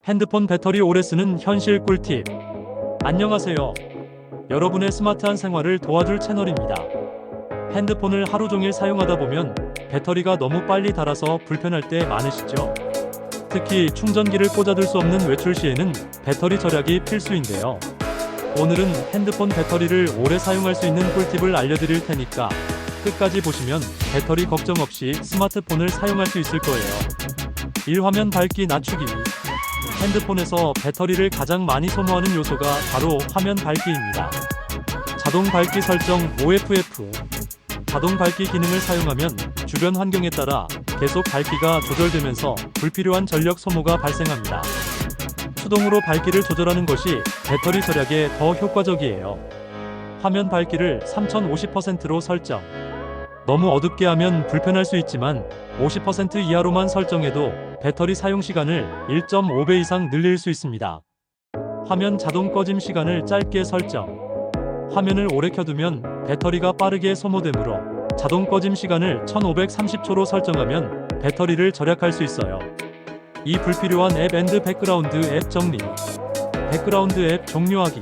핸드폰 배터리 오래 쓰는 현실 꿀팁. 안녕하세요. 여러분의 스마트한 생활을 도와줄 채널입니다. 핸드폰을 하루 종일 사용하다 보면 배터리가 너무 빨리 닳아서 불편할 때 많으시죠? 특히 충전기를 꽂아둘 수 없는 외출 시에는 배터리 절약이 필수인데요. 오늘은 핸드폰 배터리를 오래 사용할 수 있는 꿀팁을 알려드릴 테니까 끝까지 보시면 배터리 걱정 없이 스마트폰을 사용할 수 있을 거예요. 1화면 밝기 낮추기. 핸드폰에서 배터리를 가장 많이 소모하는 요소가 바로 화면 밝기입니다. 자동 밝기 설정 OFF. 자동 밝기 기능을 사용하면 주변 환경에 따라 계속 밝기가 조절되면서 불필요한 전력 소모가 발생합니다. 수동으로 밝기를 조절하는 것이 배터리 절약에 더 효과적이에요. 화면 밝기를 3050%로 설정. 너무 어둡게 하면 불편할 수 있지만 50% 이하로만 설정해도 배터리 사용 시간을 1.5배 이상 늘릴 수 있습니다. 화면 자동 꺼짐 시간을 짧게 설정. 화면을 오래 켜두면 배터리가 빠르게 소모되므로 자동 꺼짐 시간을 1530초로 설정하면 배터리를 절약할 수 있어요. 이 불필요한 앱 앤드 백그라운드 앱 정리. 백그라운드 앱 종료하기.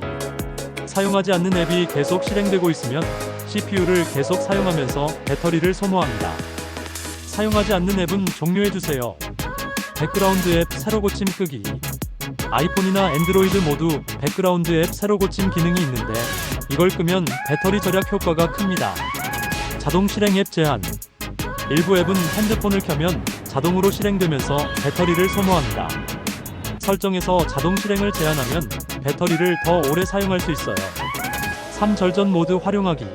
사용하지 않는 앱이 계속 실행되고 있으면 CPU를 계속 사용하면서 배터리를 소모합니다. 사용하지 않는 앱은 종료해주세요. 백그라운드 앱 새로 고침 끄기. 아이폰이나 애드로이드 모두 백그라운드 앱 새로 고침 기능이 있는데 이걸 끄면 배터리 절약 효과가 큽니다. 자동 실행 앱 제한. 일부 앱은 핸드폰을 켜면 자동으로 실행되면서 배터리를 소모합니다. 설정에서 자동 실행을 제한하면 배터리를 더 오래 사용할 수 있어요. 3절전 모드 활용하기.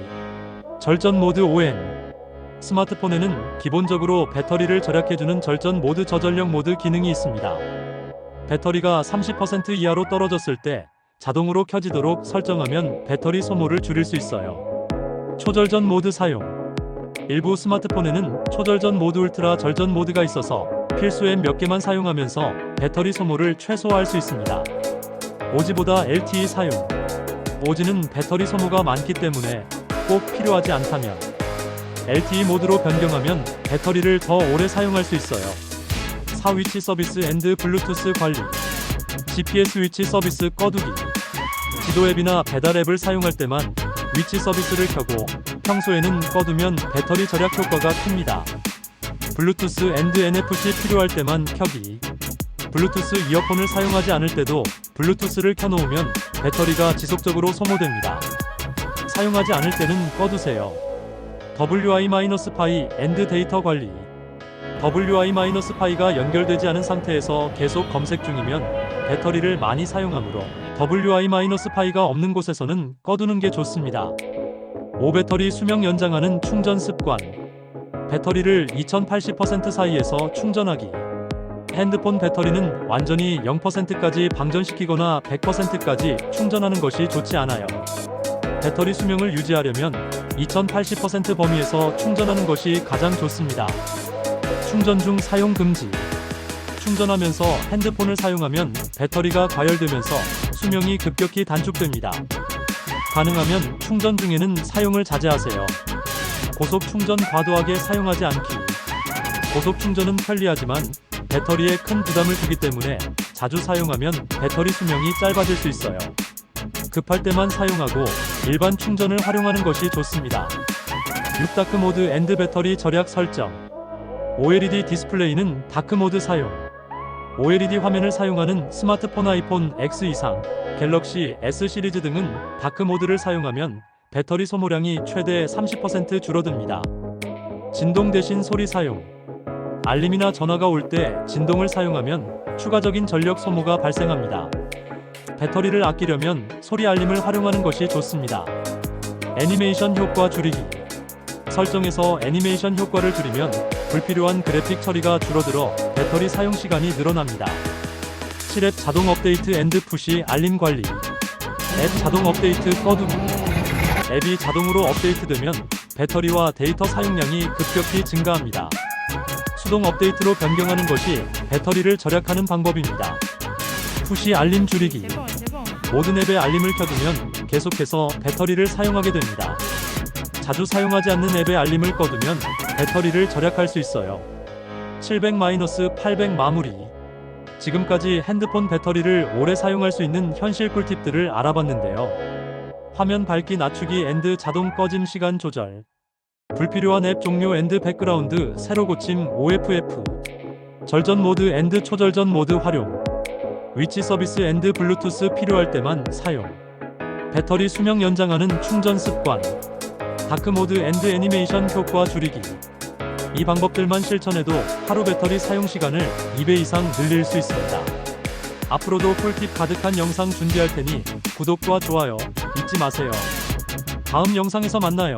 절전 모드 ON. 스마트폰에는 기본적으로 배터리를 절약해주는 절전 모드 저전력 모드 기능이 있습니다. 배터리가 30% 이하로 떨어졌을 때 자동으로 켜지도록 설정하면 배터리 소모를 줄일 수 있어요. 초절전 모드 사용. 일부 스마트폰에는 초절전 모드 울트라 절전 모드가 있어서 필수 앱 몇 개만 사용하면서 배터리 소모를 최소화할 수 있습니다. 오지보다 LTE 사용. 오지는 배터리 소모가 많기 때문에 꼭 필요하지 않다면 LTE 모드로 변경하면 배터리를 더 오래 사용할 수 있어요. 4 위치 서비스 앤드 블루투스 관리. GPS 위치 서비스 꺼두기. 지도 앱이나 배달 앱을 사용할 때만 위치 서비스를 켜고 평소에는 꺼두면 배터리 절약 효과가 큽니다. 블루투스 앤드 NFC 필요할 때만 켜기. 블루투스 이어폰을 사용하지 않을 때도 블루투스를 켜놓으면 배터리가 지속적으로 소모됩니다. 사용하지 않을 때는 꺼두세요. WI-파이 앤드 데이터 관리. WI-파이가 연결되지 않은 상태에서 계속 검색 중이면 배터리를 많이 사용하므로 WI-파이가 없는 곳에서는 꺼두는 게 좋습니다. 오배터리 수명 연장하는 충전 습관. 배터리를 2080% 사이에서 충전하기. 핸드폰 배터리는 완전히 0%까지 방전시키거나 100%까지 충전하는 것이 좋지 않아요. 배터리 수명을 유지하려면 2080% 범위에서 충전하는 것이 가장 좋습니다. 충전 중 사용 금지. 충전하면서 핸드폰을 사용하면 배터리가 과열되면서 수명이 급격히 단축됩니다. 가능하면 충전 중에는 사용을 자제하세요. 고속 충전 과도하게 사용하지 않기. 고속 충전은 편리하지만 배터리에 큰 부담을 주기 때문에 자주 사용하면 배터리 수명이 짧아질 수 있어요. 급할 때만 사용하고 일반 충전을 활용하는 것이 좋습니다. 6 다크 모드 앤드 배터리 절약 설정. OLED 디스플레이는 다크 모드 사용. OLED 화면을 사용하는 스마트폰 아이폰 X 이상, 갤럭시 S 시리즈 등은 다크 모드를 사용하면 배터리 소모량이 최대 30% 줄어듭니다. 진동 대신 소리 사용. 알림이나 전화가 올 때 진동을 사용하면 추가적인 전력 소모가 발생합니다. 배터리를 아끼려면 소리 알림을 활용하는 것이 좋습니다. 애니메이션 효과 줄이기. 설정에서 애니메이션 효과를 줄이면 불필요한 그래픽 처리가 줄어들어 배터리 사용 시간이 늘어납니다. 7앱 자동 업데이트 앤드 푸시 알림 관리. 앱 자동 업데이트 꺼두기. 앱이 자동으로 업데이트되면 배터리와 데이터 사용량이 급격히 증가합니다. 수동 업데이트로 변경하는 것이 배터리를 절약하는 방법입니다. 푸시 알림 줄이기. 모든 앱의 알림을 켜두면 계속해서 배터리를 사용하게 됩니다. 자주 사용하지 않는 앱의 알림을 꺼두면 배터리를 절약할 수 있어요. 700-800 마무리. 지금까지 핸드폰 배터리를 오래 사용할 수 있는 현실 꿀팁들을 알아봤는데요. 화면 밝기 낮추기 앤드 자동 꺼짐 시간 조절, 불필요한 앱 종료 앤드 백그라운드 새로 고침 OFF, 절전 모드 앤드 초절전 모드 활용, 위치 서비스 앤드 블루투스 필요할 때만 사용, 배터리 수명 연장하는 충전 습관, 다크 모드 앤드 애니메이션 효과 줄이기. 이 방법들만 실천해도 하루 배터리 사용 시간을 2배 이상 늘릴 수 있습니다. 앞으로도 꿀팁 가득한 영상 준비할 테니 구독과 좋아요 잊지 마세요. 다음 영상에서 만나요.